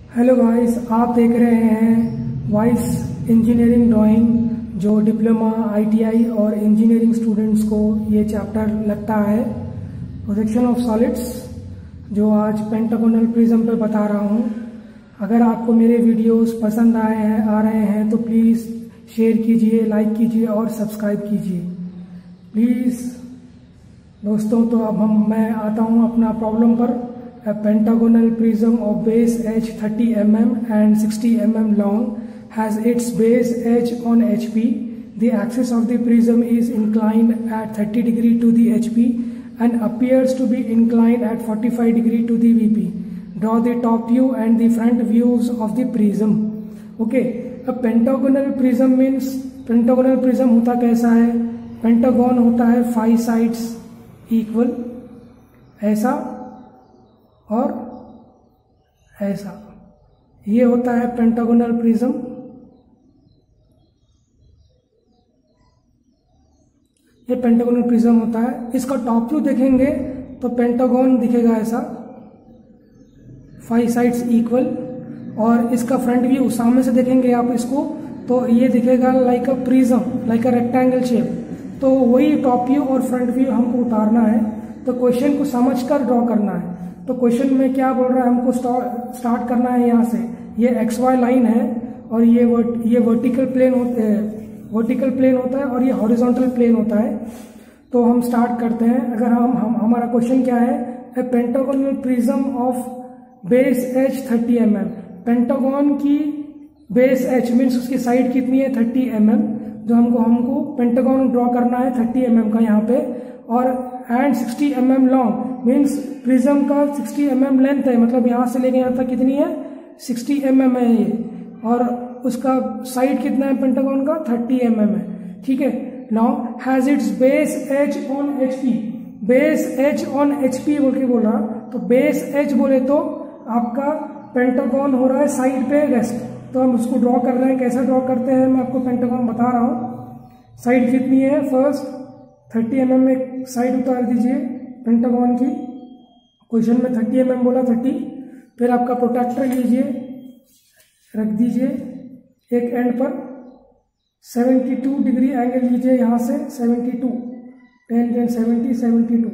Hello guys, आप देख रहे हैं वाइस इंजीनियरिंग ड्राइंग, जो डिप्लोमा, आईटीआई और इंजीनियरिंग स्टूडेंट्स को ये चैप्टर लगता है प्रोजेक्शन ऑफ सॉलिड्स, जो आज पेंटागोनल प्रिज्म पे बता रहा हूँ। अगर आपको मेरे वीडियोस पसंद आ रहे हैं तो प्लीज़ शेयर कीजिए, लाइक कीजिए और सब्सक्राइब कीजिए प्लीज़ दोस्तों। तो अब मैं आता हूँ अपना प्रॉब्लम पर। A pentagonal prism of base edge 30 mm and 60 mm long has its base edge on HP. The axis of the prism is inclined at 30 degree to the HP and appears to be inclined at 45 degree to the VP. Draw the top view and the front views of the prism. Okay, a pentagonal prism means pentagonal prism होता कैसा है? Pentagon होता है 5 sides equal, ऐसा और ऐसा, ये होता है पेंटागोनल प्रिज्म। ये पेंटागोनल प्रिज्म होता है। इसका टॉप व्यू देखेंगे तो पेंटागन दिखेगा ऐसा, 5 साइड्स इक्वल, और इसका फ्रंट व्यू सामने से देखेंगे आप इसको तो ये दिखेगा like a prism, like a rectangle shape. तो वही टॉप व्यू और फ्रंट व्यू हमको उतारना है, तो क्वेश्चन को समझकर ड्रॉ करना है। तो क्वेश्चन में क्या बोल रहा है, हमको स्टार्ट करना है यहाँ से। ये XY लाइन है और ये वर्टिकल प्लेन होता है और ये हॉरिजॉन्टल प्लेन होता है। तो हम स्टार्ट करते हैं। अगर हमारा क्वेश्चन क्या है, a pentagonal prism of base edge 30 mm। Pentagon की बेस एज मीन्स उसकी साइड कितनी है, 30 mm। जो हमको पेंटागन ड्रॉ करना है 30 mm का यहाँ पे, और and 60 mm long means prism का 60 mm लेंथ है, मतलब यहाँ से लेके यहाँ तक कितनी है, 60 mm है ये, और उसका साइड कितना है पेंटागन का, 30 mm है। ठीक है। Now has its base edge on HP। Base edge on HP बोल के बोला, तो बेस एज बोले तो आपका पेंटागन हो रहा है साइड पे रेस्ट। तो हम उसको ड्रॉ कर रहे हैं। कैसा ड्रॉ करते हैं मैं आपको पेंटागन बता रहा हूँ। साइड कितनी है, फर्स्ट 30 mm में साइड उतार दीजिए पेंटागन की। क्वेश्चन में 30 mm बोला, 30। फिर आपका प्रोटेक्टर लीजिए, रख दीजिए एक एंड पर, 72 डिग्री एंगल लीजिए यहाँ से, 72 10 70 72,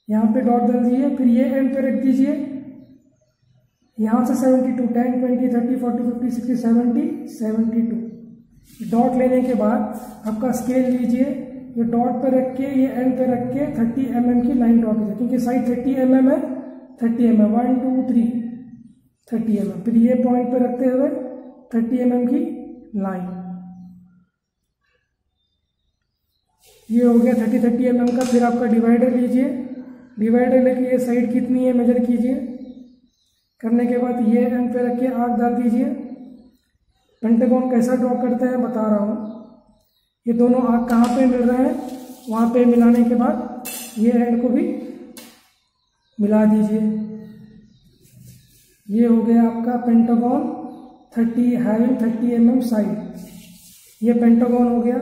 यहाँ पे डॉट डाल दीजिए। फिर ये एंड पे रख दीजिए, यहाँ से 72 10 20 30 40 50 60 70 72। डॉट लेने के बाद आपका स्केल लीजिए, ये डॉट पे रख के, ये एंड पे रख के 30 mm की लाइन ड्रॉ कीजिए, क्योंकि साइड 30 mm है, 30 mm 1 2 3 30 mm। फिर ये पॉइंट पे रखते हुए 30 mm की लाइन, ये हो गया 30 mm का। फिर आपका डिवाइडर लीजिए, डिवाइडर लेके ये साइड कितनी है मेजर कीजिए। करने के बाद ये एंड पे रख के आर्क डाल दीजिए। पेंटागन कैसा ड्रॉ करते हैं बता रहा हूँ। ये दोनों आर्क कहाँ पे मिल रहे हैं, वहाँ पे मिलाने के बाद ये एंड को भी मिला दीजिए। ये हो गया आपका पेंटागन 30 mm साइड। ये पेंटागन हो गया।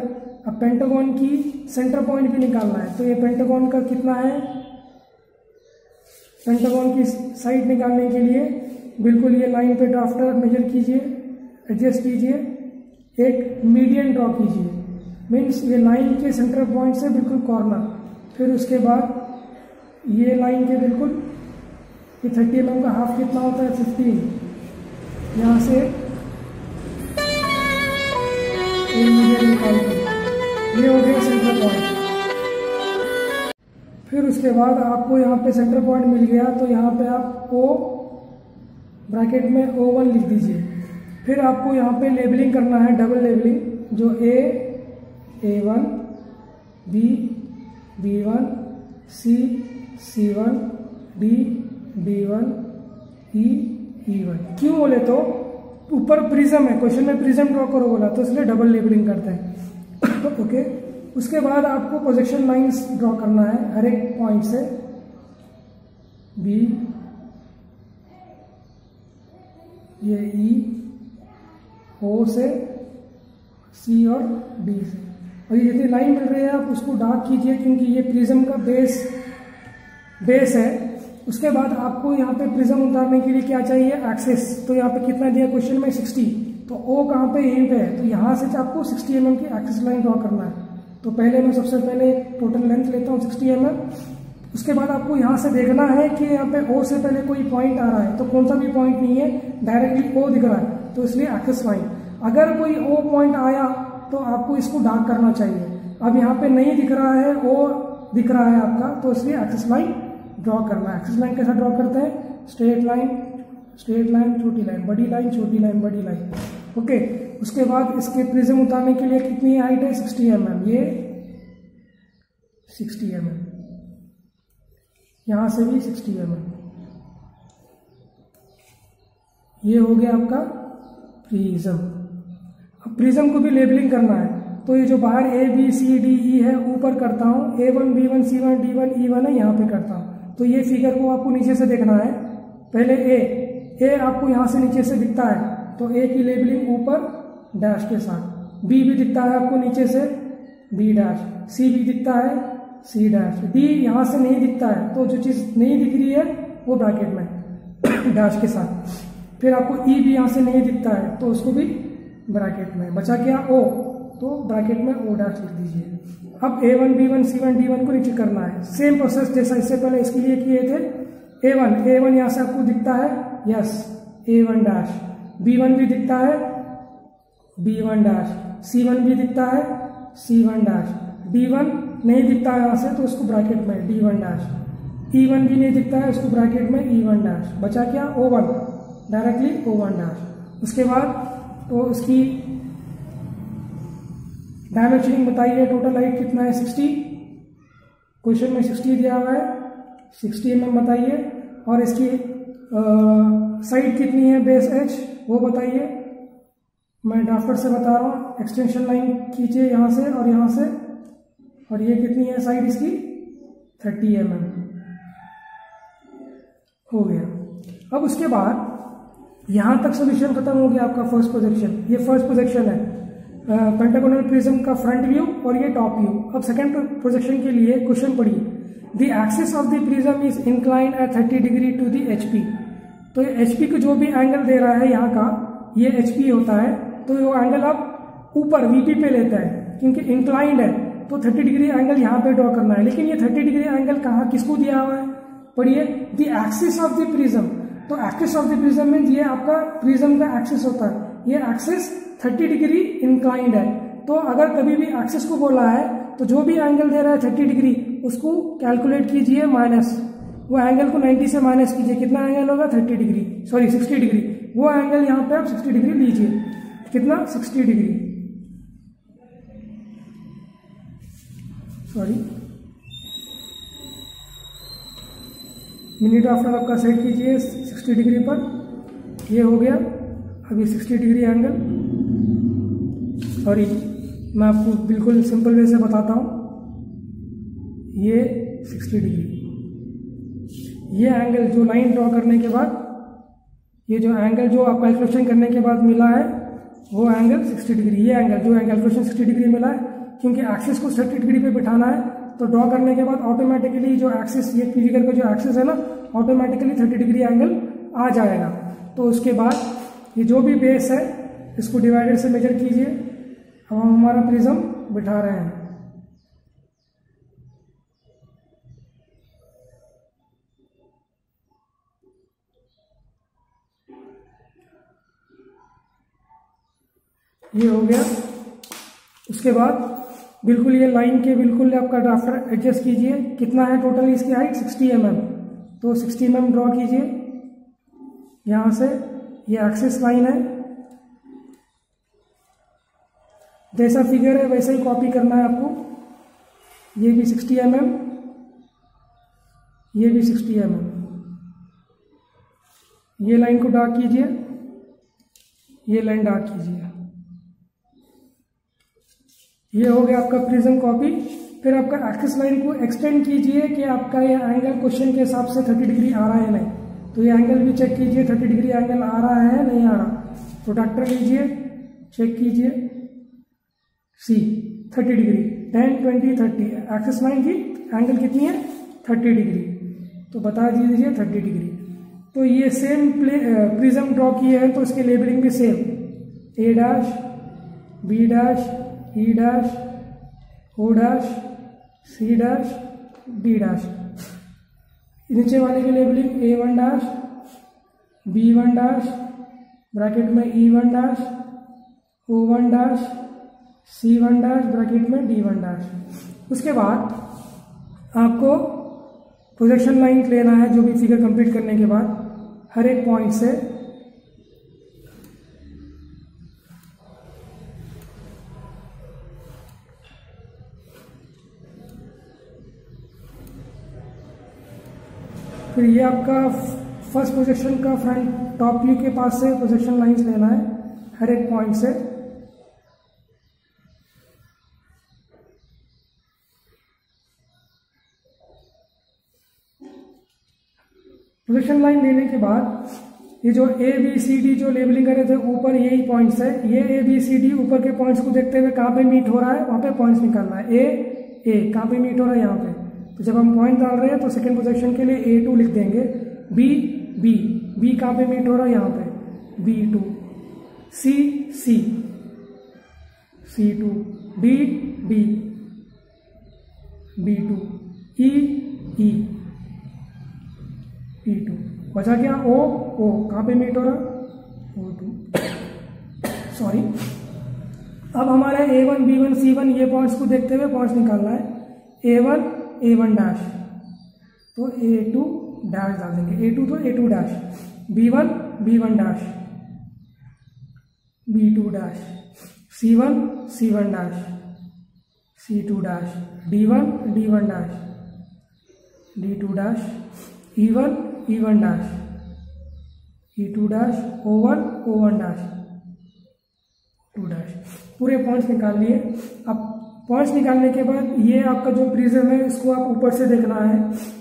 अब पेंटागन की सेंटर पॉइंट भी निकालना है, तो ये पेंटागन का कितना है, पेंटागन की साइड निकालने के लिए बिल्कुल ये लाइन पे ड्राफ्टर मेजर कीजिए, एडजस्ट कीजिए, एक मीडियन ड्रॉ कीजिए, मीन्स ये लाइन के सेंटर पॉइंट से बिल्कुल कॉर्नर। फिर उसके बाद ये लाइन के बिल्कुल, ये 30 mm का हाफ कितना होता है, 15। यहाँ से मीडियन निकाल कर, ये हो गया सेंटर पॉइंट। फिर उसके बाद आपको यहाँ पे सेंटर पॉइंट मिल गया, तो यहाँ पे आप O ब्रैकेट में O1 लिख दीजिए। फिर आपको यहाँ पे लेबलिंग करना है, डबल लेबलिंग, जो A1 B B1 C1 D D1 E1। क्यों बोले तो ऊपर प्रिज्म है, क्वेश्चन में प्रिज्म ड्रॉ करो बोला, तो इसलिए डबल लेबलिंग करते हैं। ओके। उसके बाद आपको प्रोजेक्शन लाइंस ड्रॉ करना है हर एक पॉइंट से। B, ये E, O से, C और D से, और ये जितनी लाइन मिल रही है आप उसको डार्क कीजिए, क्योंकि ये प्रिज्म का बेस है। उसके बाद आपको यहाँ पे प्रिज्म उतारने के लिए क्या चाहिए, एक्सिस। तो यहाँ पे कितना दिया क्वेश्चन में, 60। तो ओ कहाँ पे, यहीं पे है। तो यहाँ से आपको 60 mm की एक्सिस लाइन ड्रॉ करना है। तो पहले मैं सबसे पहले टोटल लेंथ लेता हूँ 60 mm। उसके बाद आपको यहाँ से देखना है कि यहाँ पे ओ से पहले कोई पॉइंट आ रहा है, तो कौन सा भी पॉइंट नहीं है, डायरेक्टली ओ दिख रहा है, तो इसलिए एक्सिस लाइन। अगर कोई ओ पॉइंट आया तो आपको इसको डार्क करना चाहिए। अब यहाँ पे नहीं दिख रहा है, ओ दिख रहा है आपका, तो इसलिए एक्सिस लाइन ड्रॉ करना है। एक्सिस लाइन कैसा ड्रॉ करते हैं, स्ट्रेट लाइन छोटी लाइन बड़ी लाइन, छोटी लाइन बड़ी लाइन। ओके, उसके बाद इसके प्रिज्म उतारने के लिए कितनी हाइट है, 60 mm। ये 60 mm, यहां से भी 60 mm। ये हो गया आपका प्रिज्म। अब प्रिज्म को भी लेबलिंग करना है। तो ये जो बाहर A B C D E है ऊपर करता हूँ, A1 B1 C1 D1 E1 है यहाँ पे करता हूँ। तो ये फिगर को आपको नीचे से देखना है। पहले ए आपको यहाँ से नीचे से दिखता है, तो ए की लेबलिंग ऊपर डैश के साथ। बी भी दिखता है आपको नीचे से, बी डैश। सी भी दिखता है, सी डैश। डी यहाँ से नहीं दिखता है, तो जो चीज नहीं दिख रही है वो ब्रैकेट में डैश के साथ। फिर आपको ई भी यहाँ से नहीं दिखता है, तो उसको भी ब्रैकेट में। बचा क्या, ओ, तो ब्रैकेट में ओ डैश लिख दीजिए। अब A1 B1 C1 D1 को नीचे करना है। सेम प्रोसेस जैसा इससे पहले इसके लिए किए थे। A1 यहाँ से आपको दिखता है, यस, A1 डैश। B1 भी दिखता है, B1 डैश। C1 भी दिखता है, C1 डैश। D1 नहीं दिखता है यहाँ से, तो उसको ब्रैकेट में D1 डैश। E1 भी नहीं दिखता है, उसको ब्रैकेट में E1 डैश। बचा क्या, O1, डायरेक्टली O1 डैश। उसके बाद तो इसकी डायमेंशनिंग बताइए, टोटल हाइट कितना है, 60। क्वेश्चन में 60 दिया हुआ है, 60 mm बताइए। और इसकी साइड कितनी है, बेस एच, वो बताइए। मैं ड्राफ्टर से बता रहा हूँ। एक्सटेंशन लाइन खींचिए यहाँ से और यहाँ से, और ये कितनी है साइड इसकी, 30 mm हो गया। अब उसके बाद यहाँ तक सोल्यूशन खत्म हो गया आपका फर्स्ट प्रोजेक्शन। ये फर्स्ट प्रोजेक्शन है पेंटागोनल प्रिज्म का फ्रंट व्यू और ये टॉप व्यू। अब सेकंड प्रोजेक्शन के लिए क्वेश्चन पढ़िए। The axis of the prism is inclined at 30 degree to the HP। तो ये HP को जो भी एंगल दे रहा है यहाँ का, ये HP होता है। तो वो एंगल आप ऊपर VP पे लेता है, क्योंकि इंक्लाइंड है, तो 30 डिग्री एंगल यहाँ पे ड्रॉ करना है। लेकिन ये 30 डिग्री एंगल कहाँ, किसको दिया हुआ है, पढ़िए, the axis of the prism. तो axis of the prism means ये आपका प्रिज्म का एक्सिस होता है। ये एक्सिस 30 डिग्री इंक्लाइंड है। तो अगर कभी भी एक्सिस को बोला है, तो जो भी एंगल दे रहा है 30 डिग्री, उसको कैलकुलेट कीजिए माइनस। वो एंगल को 90 से माइनस कीजिए, कितना एंगल होगा, 30 डिग्री, सॉरी 60 डिग्री। वो एंगल यहाँ पे आप 60 डिग्री लीजिए। कितना, 60 डिग्री, सॉरी, मिनट आफ्टर आपका सेट कीजिए 60 डिग्री पर। ये हो गया। अभी 60 डिग्री एंगल, सॉरी मैं आपको बिल्कुल सिंपल वे से बताता हूँ। ये 60 डिग्री, ये एंगल जो लाइन ड्रॉ करने के बाद, ये जो एंगल जो आप कैलकुलेशन करने के बाद मिला है, वो एंगल 60 डिग्री। ये एंगल जो कैलकुलेशन 60 डिग्री मिला है, क्योंकि एक्सिस को 30 डिग्री पे बिठाना है, तो ड्रॉ करने के बाद ऑटोमेटिकली जो एक्सिस, ये फिगर का जो एक्सिस है ना, ऑटोमेटिकली 30 डिग्री एंगल आ जाएगा। तो उसके बाद ये जो भी बेस है, इसको डिवाइडर से मेजर कीजिए। अब हम हमारा प्रिज्म बिठा रहे हैं। ये हो गया। उसके बाद बिल्कुल ये लाइन के बिल्कुल आपका ड्राफ्टर एडजस्ट कीजिए। कितना है टोटल इसकी हाइट, 60 mm। तो 60 mm ड्रॉ कीजिए। यहाँ से ये एक्सिस लाइन है, जैसा फिगर है वैसा ही कॉपी करना है आपको। ये भी 60 mm, ये भी 60 mm। ये लाइन को डार्क कीजिए, ये लाइन डार्क कीजिए। ये हो गया आपका प्रिज्म कॉपी। फिर आपका एक्सिस लाइन को एक्सटेंड कीजिए कि आपका ये एंगल क्वेश्चन के हिसाब से 30 डिग्री आ रहा है नहीं। तो ये एंगल भी चेक कीजिए, 30 डिग्री एंगल आ रहा है नहीं आ रहा। प्रोट्रैक्टर लीजिए, चेक कीजिए, सी 30 डिग्री, 10 20 30। एक्सिस लाइन की एंगल कितनी है, 30 डिग्री। तो बता दीजिए 30 डिग्री। तो ये सेम प्रिज्म ड्रॉ किए हैं तो इसके लेबलिंग भी same, A dash, B dash, E dash, O dash, C dash, D dash. नीचे वाले की labelling A1 dash, B1 dash, bracket में E1 dash, O1 dash, C1 dash, bracket में D1 डैश। उसके बाद आपको प्रोजेक्शन लाइन लेना है जो भी फिगर कंप्लीट करने के बाद हर एक पॉइंट से फिर ये आपका फर्स्ट प्रोजेक्शन का फ्रंट टॉप व्यू के पास से प्रोजेक्शन लाइंस लेना है हर एक पॉइंट से। प्रोजेक्शन लाइन लेने के बाद ये जो ए बी सी डी जो लेबलिंग करे थे ऊपर यही पॉइंट्स है, ये ए बी सी डी ऊपर के पॉइंट्स को देखते हुए कहाँ पे मीट हो रहा है वहाँ पे पॉइंट्स निकालना है। ए कहाँ पे मीट हो रहा है यहाँ पे, तो जब हम पॉइंट डाल रहे हैं तो सेकंड प्रोजेक्शन के लिए A2 लिख देंगे। बी कहाँ पे मीट हो रहा है यहाँ पे B2, C C2, D B2, E E2। बचा क्या O कहाँ पे मीट हो रहा O2 सॉरी। अब हमारे A1 B1 C1 ये पॉइंट्स को देखते हुए पॉइंट्स निकालना है। A1 डैश तो A2 डैश डाल देंगे, A2 तो A2 dash, B1 dash, B2 dash, C1 dash, C2 dash, D1 dash, D2 dash, E1 dash, E2 dash, O1 dash, 2 dash. पूरे पॉइंट्स निकाल लिए। अब पॉइंट्स निकालने के बाद ये आपका जो प्रिज्म है इसको आप ऊपर से देखना है,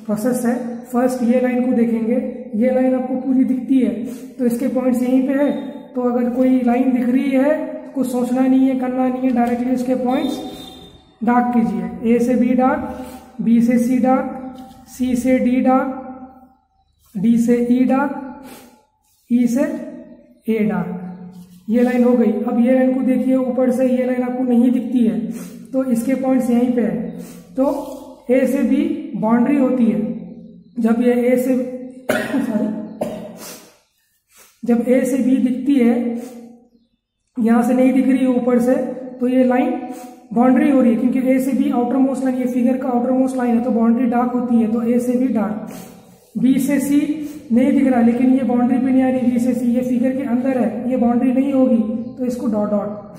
प्रोसेस है। फर्स्ट ये लाइन को देखेंगे, ये लाइन आपको पूरी दिखती है तो इसके पॉइंट्स यहीं पे है। तो अगर कोई लाइन दिख रही है तो कुछ सोचना नहीं है, करना नहीं है, डायरेक्टली इसके पॉइंट्स डार्क कीजिए। ए से बी डार्क, बी से सी डार्क, सी से डी डार्क, डी से ई डार्क, ई से ए डार्क। ये लाइन हो गई। अब ये लाइन को देखिए, ऊपर से ये लाइन आपको नहीं दिखती है तो इसके पॉइंट्स यहीं पे है। तो ए से बी बाउंड्री होती है। जब ये ए से जब ए से बी दिखती है, यहां से नहीं दिख रही है ऊपर से, तो ये लाइन बाउंड्री हो रही है क्योंकि ए से बी आउटर मोस्ट लाइन, ये फिगर का आउटर मोस्ट लाइन है तो बाउंड्री डार्क होती है। तो ए से बी डार्क। बी से सी नहीं दिख रहा लेकिन ये बाउंड्री पे नहीं आ रही, बी से सी ये फिगर के अंदर है, ये बाउंड्री नहीं होगी तो इसको डॉट डॉट।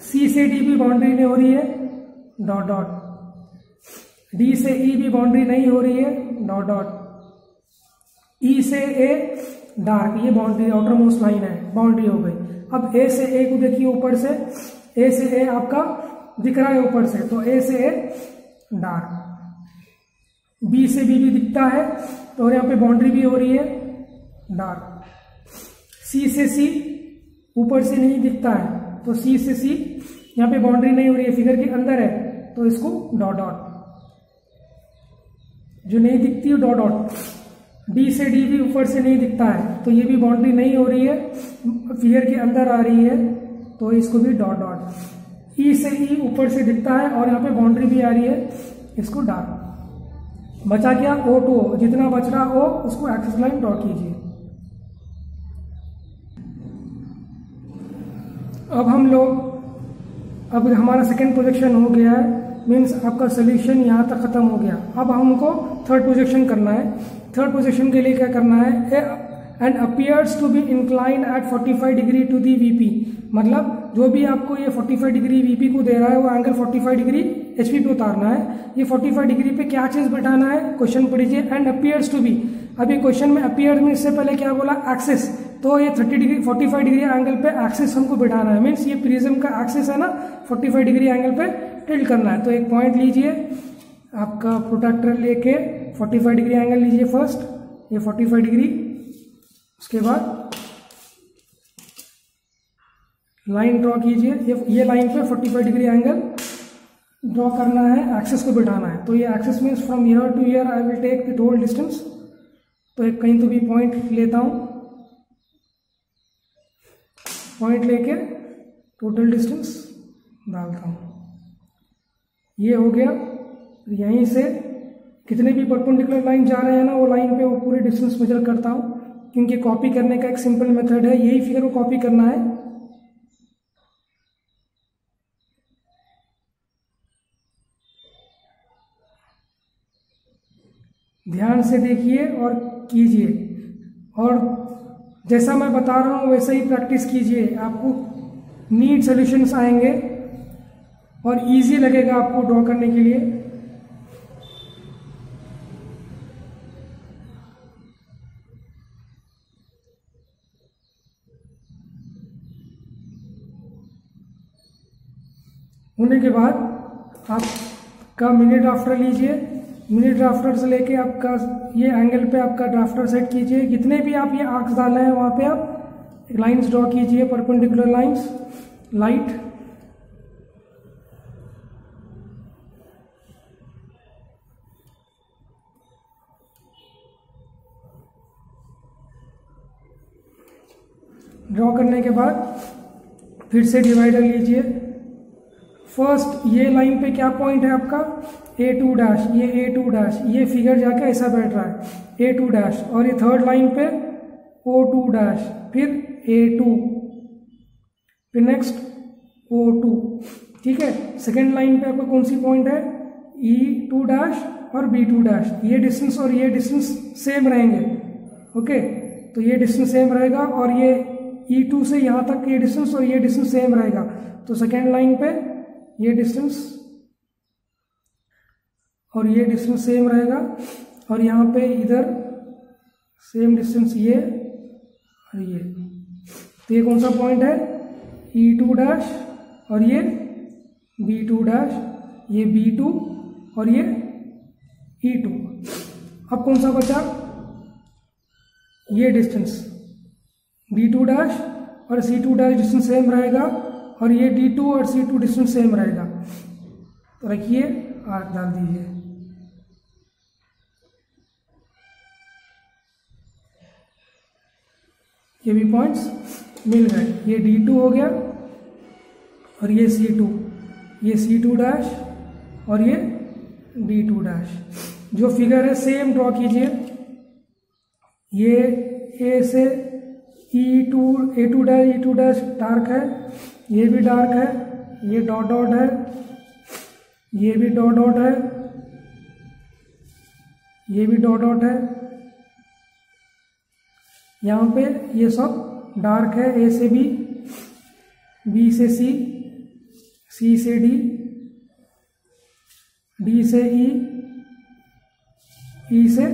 सी से डी भी बाउंड्री नहीं हो रही है, डॉट डॉट। डी से ई भी बाउंड्री नहीं हो रही है, डॉट डॉट। ई से ए डार्क, ये बाउंड्री आउटर मोस्ट लाइन है, बाउंड्री हो गई। अब ए से ए को देखिए ऊपर से, ए से ए आपका दिख रहा है ऊपर से तो ए से ए डार्क। बी से बी भी दिखता है तो यहाँ पे बाउंड्री भी हो रही है, डार्क। सी से सी ऊपर से नहीं दिखता है तो सी से सी यहाँ पे बाउंड्री नहीं हो रही है, फिगर के अंदर है तो इसको डॉट डॉट। जो नहीं दिखती है डॉट डॉट। डी से डी भी ऊपर से नहीं दिखता है तो ये भी बाउंड्री नहीं हो रही है, फिगर के अंदर आ रही है तो इसको भी डॉट डॉट। ई से ई ऊपर से दिखता है और यहाँ पे बाउंड्री भी आ रही है, इसको डार्क। बचा क्या O2, जितना बच रहा O उसको एक्सिस लाइन ड्रॉ कीजिए। अब हमारा सेकेंड प्रोजेक्शन हो गया है, मीन्स आपका सोल्यूशन यहाँ तक खत्म हो गया। अब हमको थर्ड प्रोजेक्शन करना है। थर्ड प्रोजेक्शन के लिए क्या करना है, end appears to be inclined at 45 degree to the VP. मतलब जो भी आपको ये 45 डिग्री वीपी को दे रहा है वो एंगल 45 डिग्री एचपी पे उतारना है। ये 45 डिग्री पे क्या चीज बैठाना है, क्वेश्चन पढ़िए। एंड अपीयर्स टू बी, अभी क्वेश्चन में अपीयर में इससे पहले क्या बोला, एक्सिस। तो ये 45 डिग्री एंगल पे एक्सिस हमको बैठाना है, मीन्स ये प्रिज्म का एक्सिस है ना, 45 डिग्री एंगल पे टिल्ट करना है। तो एक पॉइंट लीजिए, आपका प्रोट्रैक्टर लेके 45 डिग्री एंगल लीजिए फर्स्ट, ये 45 डिग्री। उसके बाद लाइन ड्रॉ कीजिए, ये लाइन पे 45 डिग्री एंगल ड्रॉ करना है, एक्सिस को बिठाना है। तो ये axis means from ear to ear I will take the whole distance. तो एक कहीं तो भी पॉइंट लेता हूँ, पॉइंट लेके टोटल डिस्टेंस डालता हूँ। ये हो गया। यहीं से कितने भी परपेंडिकुलर लाइन जा रहे हैं ना, वो लाइन पे वो पूरे डिस्टेंस मेजर करता हूँ, क्योंकि कॉपी करने का एक सिंपल मेथड है, यही फिगर को कॉपी करना है। ध्यान से देखिए और कीजिए, और जैसा मैं बता रहा हूँ वैसा ही प्रैक्टिस कीजिए, आपको नीट सॉल्यूशंस आएंगे और इजी लगेगा आपको ड्रॉ करने के लिए। होने के बाद आपका मिनी ड्राफ्टर लीजिए, मिनी ड्राफ्टर से लेके आपका ये एंगल पे आपका ड्राफ्टर सेट कीजिए। जितने भी आप ये आर्क्स डाले हैं वहाँ पे आप लाइंस ड्रॉ कीजिए, परपेंडिकुलर लाइंस, लाइट। ड्रॉ करने के बाद फिर से डिवाइडर लीजिए। फर्स्ट ये लाइन पे क्या पॉइंट है आपका, A2 डैश, ये A2 डैश, ये फिगर जाके ऐसा बैठ रहा है A2 डैश, और ये थर्ड लाइन पे O2 डैश, फिर A2, फिर नेक्स्ट O2। ठीक है, सेकेंड लाइन पे आपका कौन सी पॉइंट है, E2 डैश और B2 डैश। ये डिस्टेंस और ये डिस्टेंस सेम रहेंगे। ओके, तो ये डिस्टेंस सेम रहेगा, और ये E2 से यहाँ तक ये डिस्टेंस और ये डिस्टेंस सेम रहेगा। तो सेकेंड लाइन पे ये डिस्टेंस और ये डिस्टेंस सेम रहेगा, और यहाँ पे इधर सेम डिस्टेंस ये और ये। तो ये कौन सा पॉइंट है, E2 डैश और ये B2 डैश, ये B2 और ये E2। अब कौन सा बचा, ये डिस्टेंस B2 डैश और C2 डैश डिस्टेंस सेम रहेगा, और ये D2 और C2 डिस्टेंस सेम रहेगा। तो रखिए, आर्क डाल दीजिए। ये भी पॉइंट्स मिल गए। ये D2 हो गया, और ये C2, ये C2 डैश और ये D2 डैश। जो फिगर है सेम ड्रॉ कीजिए। ये A से A2 dash, E2 dash dark है, ये भी डार्क है, ये डॉट डॉट है, ये भी डॉट डॉट है, ये भी डॉट डॉट है। यहाँ पे ये सब डार्क है, A से B, B से C, C से D, D से E, E से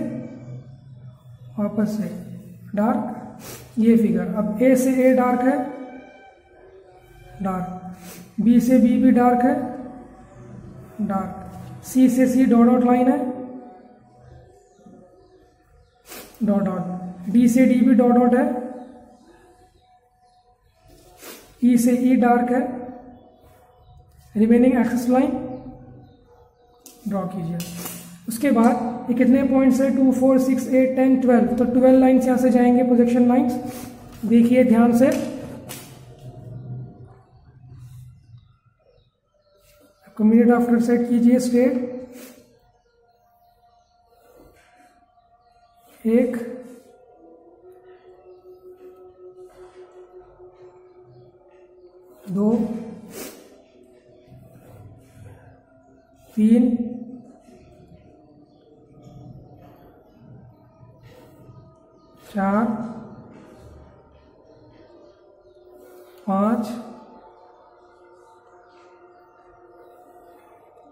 वापस से डार्क। ये फिगर अब A से A डार्क है, डार्क, B से B भी डार्क है, डार्क, C से C डॉट डॉट लाइन है, डॉट डॉट, D से D भी डॉट डॉट है, E से E डार्क है। रिमेनिंग एक्सिस लाइन ड्रॉ कीजिए। उसके बाद ये कितने पॉइंट्स है, 2, 4, 6, 8, 10, 12। तो 12 लाइन्स यहाँ से जाएंगे, प्रोजेक्शन लाइन्स। देखिए ध्यान से, मिनी ड्राफ्टर सेट कीजिए स्ट्रेट। 1, 2, 3, 4, 5,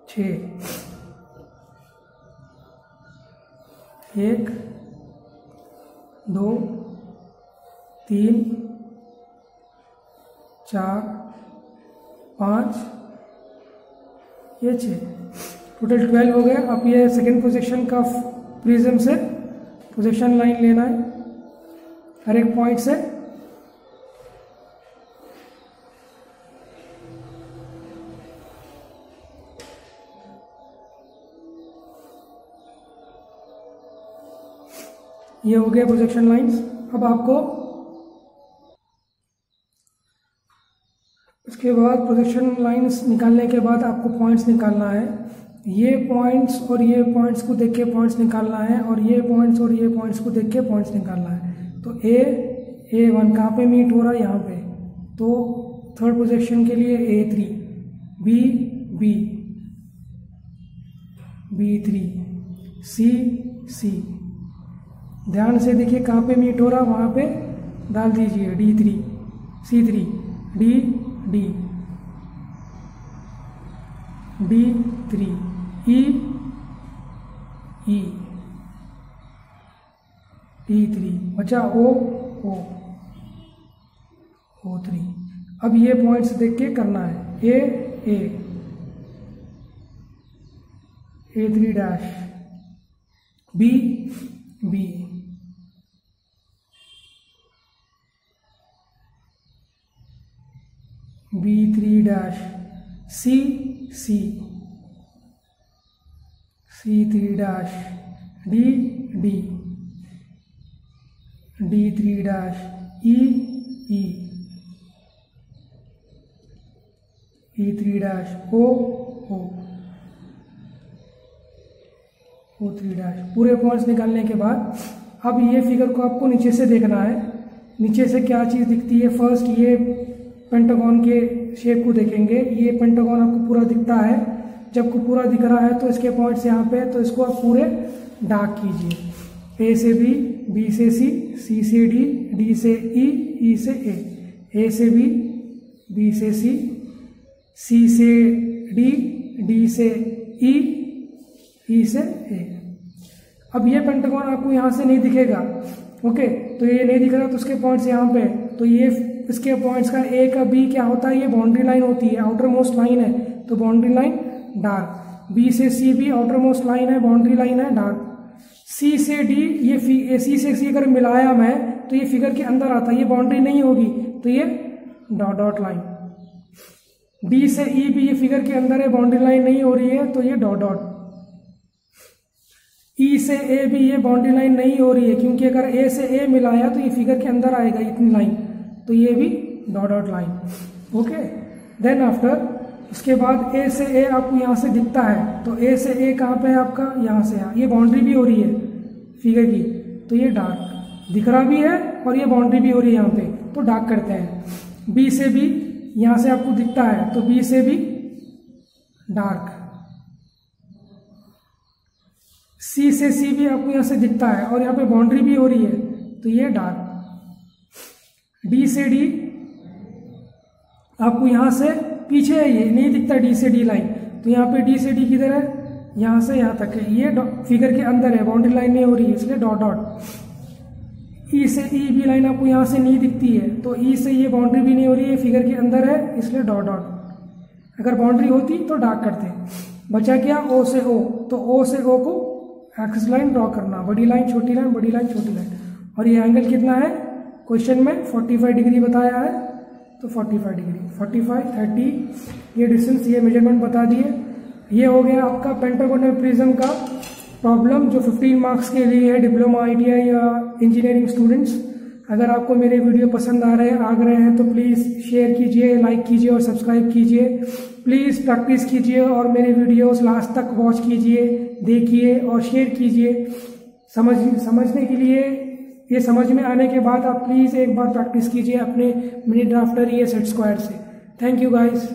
6। 1, 2, 3, 4, 5, ये 6, टोटल 12 हो गए। अब ये सेकेंड प्रोजेक्शन का प्रिज्म से प्रोजेक्शन लाइन लेना है हर एक पॉइंट से। ये हो गया प्रोजेक्शन लाइंस। अब आपको इसके बाद प्रोजेक्शन लाइंस निकालने के बाद आपको पॉइंट्स निकालना है। ये पॉइंट्स और ये पॉइंट्स को देख के पॉइंट्स निकालना है, और ये पॉइंट्स और ये पॉइंट्स को देख के पॉइंट्स निकालना है। तो A1 कहाँ पे मीट हो रहा है, यहाँ पे। तो थर्ड प्रोजेक्शन के लिए A3, B3, C, ध्यान से देखिए कहाँ पे मीट हो रहा है, वहाँ पे डाल दीजिए D3, C3, D, D3, E, D3, बचा O3। अब ये पॉइंट्स देख के करना है। A3 dash, B, B3 dash, C, C3 dash, D, D3 dash, E, E3 dash, O3 dash. पूरे पॉइंट्स निकालने के बाद अब ये फिगर को आपको नीचे से देखना है। नीचे से क्या चीज़ दिखती है, फर्स्ट ये पेंटागन के शेप को देखेंगे। ये पेंटागन आपको पूरा दिखता है। जब को पूरा दिख रहा है तो इसके पॉइंट्स यहाँ पे, तो इसको आप पूरे डार्क कीजिए। A से B से C से D से E से A से B से C से D से E से A। अब ये पेंटागन आपको यहाँ से नहीं दिखेगा, ओके। तो ये नहीं दिख रहा, तो उसके पॉइंट्स यहाँ पे। तो ये इसके पॉइंट्स का A का B क्या होता है, ये बाउंड्री लाइन होती है, आउटर मोस्ट लाइन है, तो बाउंड्री लाइन डार्क। B से C भी आउटर मोस्ट लाइन है, बाउंड्री लाइन है डार्क। C से D, ये C से C अगर मिलाया मैं तो ये फिगर के अंदर आता है, ये बाउंड्री नहीं होगी, तो ये डॉट लाइन। D से E भी ये फिगर के अंदर है, बाउंड्री लाइन नहीं हो रही है, तो ये डॉट। E से A भी ये बाउंड्री लाइन नहीं हो रही है, क्योंकि अगर A से A मिलाया तो ये फिगर के अंदर आएगा इतनी लाइन, तो ये भी dot line, okay. Then after इसके बाद A से A आपको यहाँ से दिखता है, तो A से A कहाँ पे है आपका, यहाँ से यहाँ। ये बाउंड्री भी हो रही है फिगर की, तो ये डार्क दिख रहा भी है, और ये बाउंड्री भी हो रही है यहाँ पे, तो डार्क करते हैं। B से B यहाँ से आपको दिखता है, तो B से B डार्क। C से C भी आपको यहाँ से दिखता है, और यहाँ पे बाउंड्री भी हो रही है, तो ये डार्क। D से D आपको यहाँ से पीछे है, ये नहीं दिखता D से D लाइन, तो यहाँ पे D से D किधर है, यहाँ से यहाँ तक है, ये फिगर के अंदर है, बाउंड्री लाइन नहीं हो रही है, इसलिए डॉट। E से E भी लाइन आपको यहाँ से नहीं दिखती है, तो E से ये बाउंड्री भी नहीं हो रही है, फिगर के अंदर है, इसलिए डॉट। अगर बाउंड्री होती तो डार्क करते। बचा क्या, O से O, तो O से O को एक्सिस लाइन ड्रॉ करना, बड़ी लाइन छोटी लाइन, बड़ी लाइन छोटी लाइन। और ये एंगल कितना है, क्वेश्चन में 45 डिग्री बताया है, तो 45 डिग्री, 45, 30, ये डिस्टेंस, ये मेजरमेंट बता दिए। ये हो गया आपका पेंटागोनल प्रिज्म का प्रॉब्लम, जो 15 मार्क्स के लिए है डिप्लोमा, ITI या इंजीनियरिंग स्टूडेंट्स। अगर आपको मेरे वीडियो पसंद आ रहे हैं तो प्लीज़ शेयर कीजिए, लाइक कीजिए और सब्सक्राइब कीजिए। प्लीज़ प्रैक्टिस कीजिए और मेरे वीडियोस लास्ट तक वॉच कीजिए, देखिए और शेयर कीजिए। समझने के लिए, ये समझ में आने के बाद आप प्लीज़ एक बार प्रैक्टिस कीजिए अपने मिनी ड्राफ्टर ये सेट स्क्वायर से। Thank you guys.